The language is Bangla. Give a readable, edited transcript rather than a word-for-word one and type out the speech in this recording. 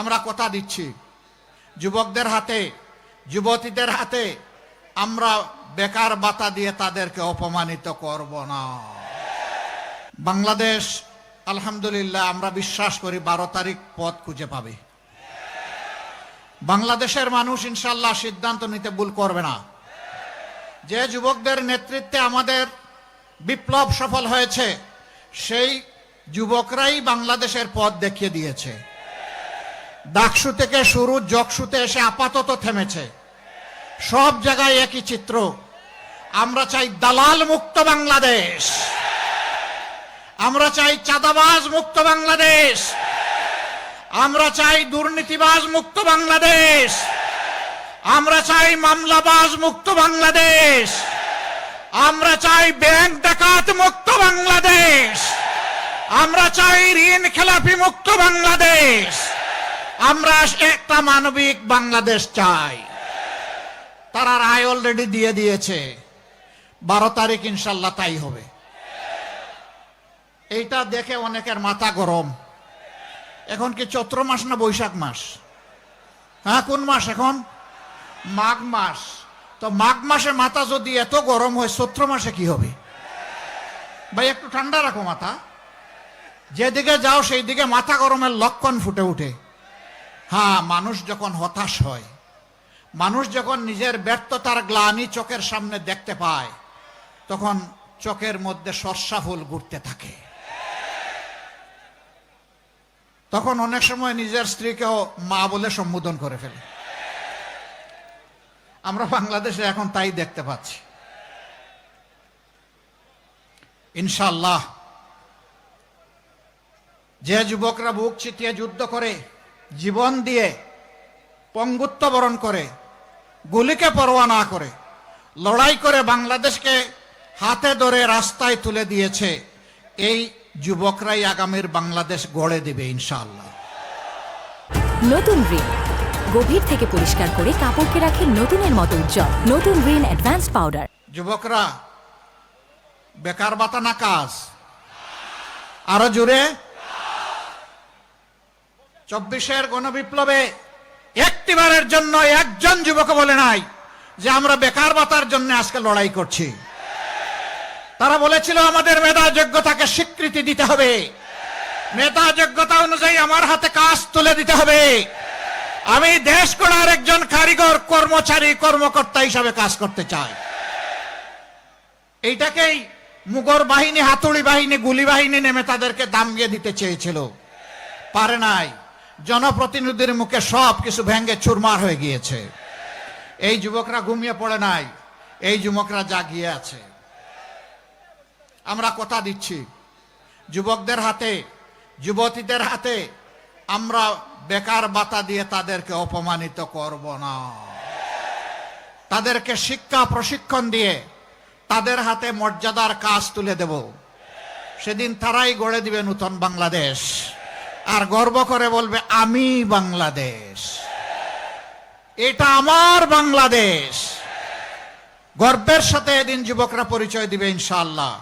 আমরা কথা দিচ্ছি, যুবকদের হাতে, যুবতীদের হাতে আমরা বেকার ভাতা দিয়ে তাদেরকে অপমানিত করব না। বাংলাদেশ আলহামদুলিল্লাহ আমরা বিশ্বাস করি 12 তারিখ পথ খুঁজে পাবে। বাংলাদেশের মানুষ ইনশাআল্লাহ সিদ্ধান্ত নিতে ভুল করবে না। যে যুবকদের নেতৃত্বে আমাদের বিপ্লব সফল হয়েছে, সেই যুবকরাই বাংলাদেশের পথ দেখিয়ে দিয়েছে। ডাকসু থেকে শুরু, জকসুতে এসে আপাতত থেমেছে। সব জায়গায় একই চিত্র। আমরা চাই দালাল মুক্ত বাংলাদেশ, আমরা চাই চাঁদাবাজ মুক্ত বাংলাদেশ, আমরা চাই দুর্নীতিবাজ মুক্ত বাংলাদেশ, আমরা চাই মামলাবাজ মুক্ত বাংলাদেশ, আমরা চাই ব্যাংক ডাকাত মুক্ত বাংলাদেশ, আমরা চাই ঋণ খেলাপি মুক্ত বাংলাদেশ, আমরা একটা মানবিক বাংলাদেশ চাই। তারা রায় অলরেডি দিয়ে দিয়েছে, 12 তারিখ ইনশাল্লাহ তাই হবে। এইটা দেখে অনেকের মাথা গরম। এখন কি চৈত্র মাস না বৈশাখ মাস? হ্যাঁ, কোন মাস এখন? মাঘ মাস। তো মাঘ মাসে মাথা যদি এত গরম হয়, চৈত্র মাসে কি হবে? ভাই একটু ঠান্ডা রাখো মাথা। যেদিকে যাও সেই দিকে মাথা গরমের লক্ষণ ফুটে উঠে। হ্যাঁ, মানুষ যখন হতাশ হয়, মানুষ যখন নিজের ব্যর্থতার গ্লানি চোখের সামনে দেখতে পায়, তখন চোখের মধ্যে সর্ষা ফুল ঘুরতে থাকে। তখন অনেক সময় নিজের স্ত্রীকেও মা বলে সম্বোধন করে ফেলে। আমরা বাংলাদেশে এখন তাই দেখতে পাচ্ছি। ইনশাআল্লাহ যে যুবকরা বুক চিতিয়ে যুদ্ধ করে, জীবন দিয়ে পঙ্গুত্ব বরণ করে, গুলিকে পরোয়া না করে লড়াই করে বাংলাদেশকে হাতে ধরে রাস্তায় তুলে দিয়েছে, এই যুবকরাই আগামীর বাংলাদেশ গড়ে দিবে ইনশাআল্লাহ। নতুন রিন গভীর থেকে পরিষ্কার করে কাপড়কে রাখে নতুনের মতো উজ্জ্বল। নতুন রিন অ্যাডভান্সড পাউডার। যুবকরা, বেকার ভাতা না কাজ? আরো জোরে। 24-এর গণবিপ্লবে একটিবারের জন্য একজন যুবক বলে নাই যে আমরা বেকার ভাতার জন্য আজকে লড়াই করছি। তারা বলেছিল আমাদের মেধা যোগ্যতাকে স্বীকৃতি দিতে হবে, মেধা যোগ্যতা অনুযায়ী আমার হাতে কাজ তুলে দিতে হবে, আমি দেশ গড়ার একজন কারিগর, কর্মচারী, কর্মকর্তা হিসাবে কাজ করতে চাই। এইটাকেই মুগর বাহিনী, হাতুড়ি বাহিনী, গুলি বাহিনী নেমে তাদেরকে দামিয়ে দিতে চেয়েছিল, পারে নাই। জনপ্রতিনিধির মুখে সব কিছু ভেঙে চুরমার হয়ে গিয়েছে। এই যুবকরা ঘুমিয়ে পড়ে নাই, এই যুবকরা জাগিয়ে আছে। আমরা কথা দিচ্ছি, যুবকদের হাতে, যুবতীদের হাতে আমরা বেকার ভাতা দিয়ে তাদেরকে অপমানিত করব না। তাদেরকে শিক্ষা প্রশিক্ষণ দিয়ে তাদের হাতে মর্যাদার কাজ তুলে দেব। সেদিন তারাই গড়ে দিবে নতুন বাংলাদেশ, আর গর্ব করে বলবে আমি বাংলাদেশ, এটা আমার বাংলাদেশ। গর্বের সাথে এদিন যুবকরা পরিচয় দিবে ইনশাআল্লাহ।